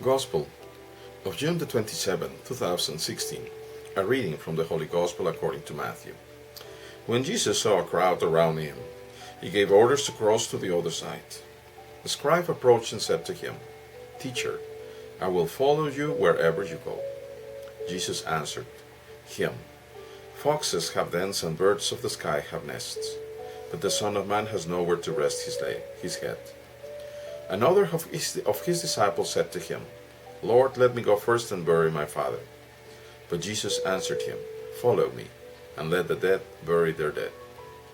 Gospel of June the 27th, 2016. A reading from the Holy Gospel according to Matthew. When Jesus saw a crowd around him, he gave orders to cross to the other side. The scribe approached and said to him, "Teacher, I will follow you wherever you go." Jesus answered him, "Foxes have dens and birds of the sky have nests, but the Son of Man has nowhere to rest his head." Another of his disciples said to him, "Lord, let me go first and bury my father." But Jesus answered him, "Follow me, and let the dead bury their dead."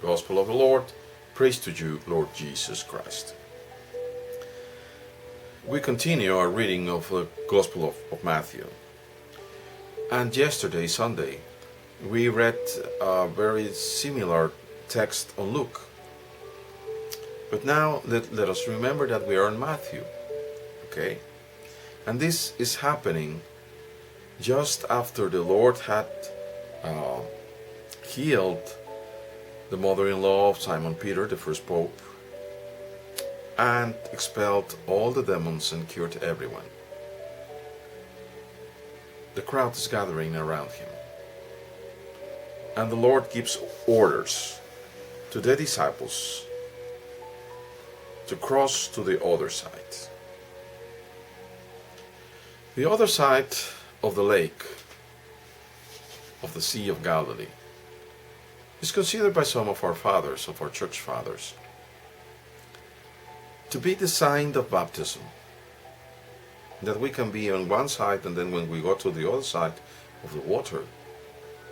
Gospel of the Lord. Praise to you, Lord Jesus Christ. We continue our reading of the Gospel of Matthew. And yesterday, Sunday, we read a very similar text on Luke. But now let us remember that we are in Matthew. Okay? And this is happening just after the Lord had healed the mother-in-law of Simon Peter, the first pope, and expelled all the demons and cured everyone. The crowd is gathering around him. And the Lord gives orders to the disciples to cross to the other side. The other side of the lake, of the Sea of Galilee, is considered by some of our fathers, of our church fathers, to be the sign of baptism. That we can be on one side, and then when we go to the other side of the water,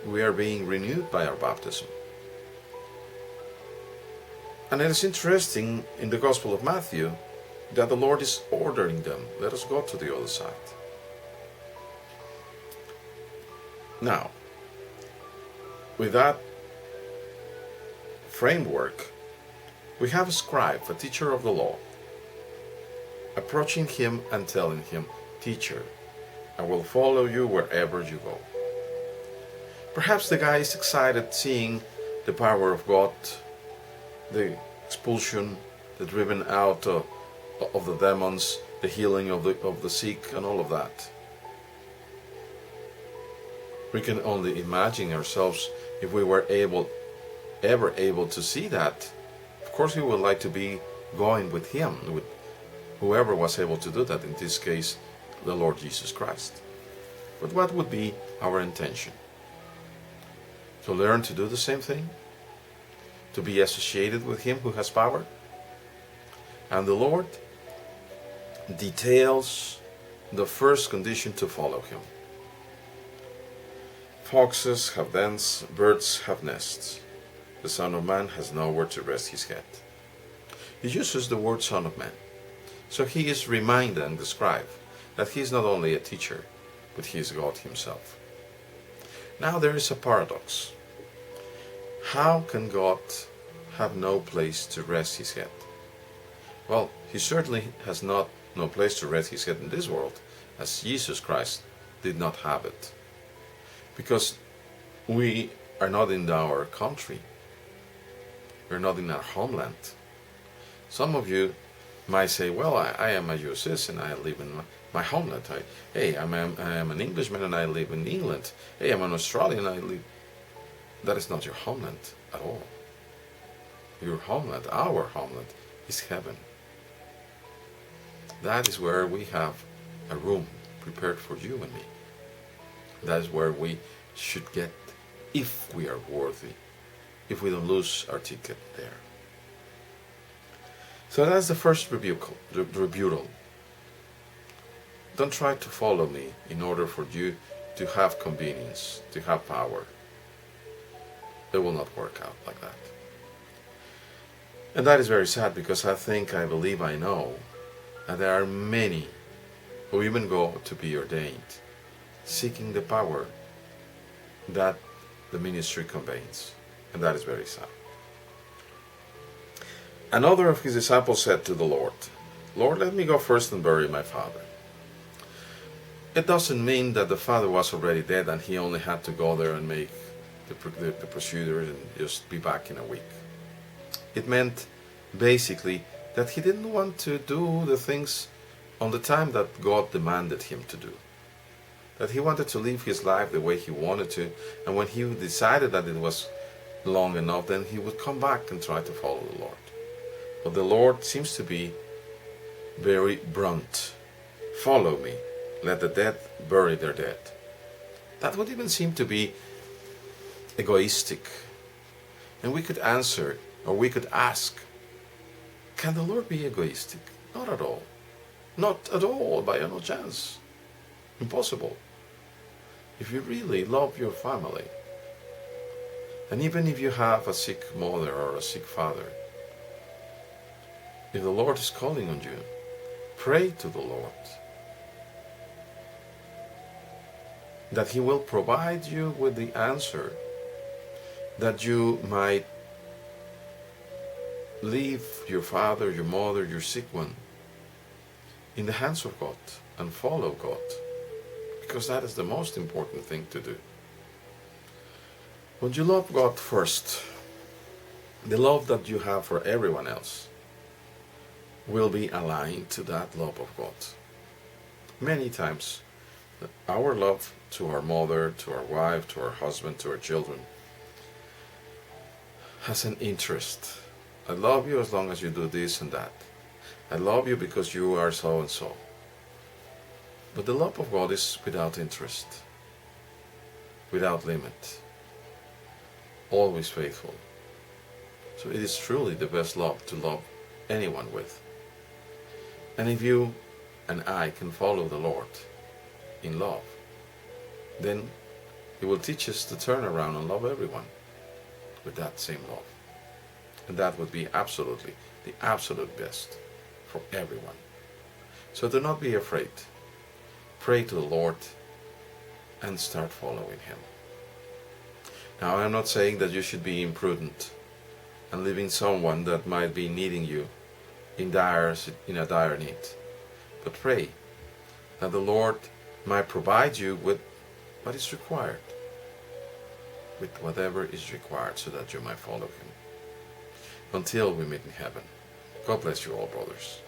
we are being renewed by our baptism. And it is interesting in the Gospel of Matthew that the Lord is ordering them, let us go to the other side. Now, with that framework, we have a scribe, a teacher of the law, approaching him and telling him, "Teacher, I will follow you wherever you go." Perhaps the guy is excited seeing the power of God, the expulsion, the driven out of the demons, the healing of the sick, and all of that. We can only imagine ourselves if we were ever able to see that. Of course, we would like to be going with him, with whoever was able to do that, in this case, the Lord Jesus Christ. But what would be our intention? To learn to do the same thing? To be associated with him who has power? And the Lord details the first condition to follow him. Foxes have dens, birds have nests. The Son of Man has nowhere to rest his head. He uses the word Son of Man. So he is reminding the scribe that he is not only a teacher, but he is God himself. Now there is a paradox. How can God have no place to rest his head? Well, he certainly has no place to rest his head in this world, as Jesus Christ did not have it. Because we are not in our country. We're not in our homeland. Some of you might say, well, I am a US citizen, I live in my homeland. I am an Englishman and I live in England. Hey, I'm an Australian, I live... That is not your homeland at all. Your homeland, our homeland, is heaven. That is where we have a room prepared for you and me. That is where we should get, if we are worthy, if we don't lose our ticket there. So that's the first rebuttal. Don't try to follow me in order for you to have convenience, to have power. It will not work out like that. And that is very sad, because I believe, I know that there are many who even go to be ordained, seeking the power that the ministry conveys. And that is very sad. Another of his disciples said to the Lord, "Lord, let me go first and bury my father." It doesn't mean that the father was already dead and he only had to go there and make the procedure and just be back in a week. It meant basically that he didn't want to do the things on the time that God demanded him to do. That he wanted to live his life the way he wanted to, and when he decided that it was long enough, then he would come back and try to follow the Lord. But the Lord seems to be very blunt. Follow me, let the dead bury their dead. That would even seem to be egoistic. And we could answer, or we could ask, can the Lord be egoistic? Not at all. Not at all, by no chance. Impossible. If you really love your family, and even if you have a sick mother or a sick father, if the Lord is calling on you, pray to the Lord that He will provide you with the answer, that you might leave your father, your mother, your sick one in the hands of God and follow God, because that is the most important thing to do. When you love God first, the love that you have for everyone else will be aligned to that love of God. Many times, our love to our mother, to our wife, to our husband, to our children has an interest. I love you as long as you do this and that. I love you because you are so and so. But the love of God is without interest, without limit, always faithful. So it is truly the best love to love anyone with. And if you and I can follow the Lord in love, then He will teach us to turn around and love everyone with that same love. And that would be absolutely the absolute best for everyone. So do not be afraid. Pray to the Lord and start following Him. Now, I'm not saying that you should be imprudent and leaving someone that might be needing you in a dire need. But pray that the Lord might provide you with what is required, with whatever is required, so that you might follow Him. Until we meet in heaven. God bless you all, brothers.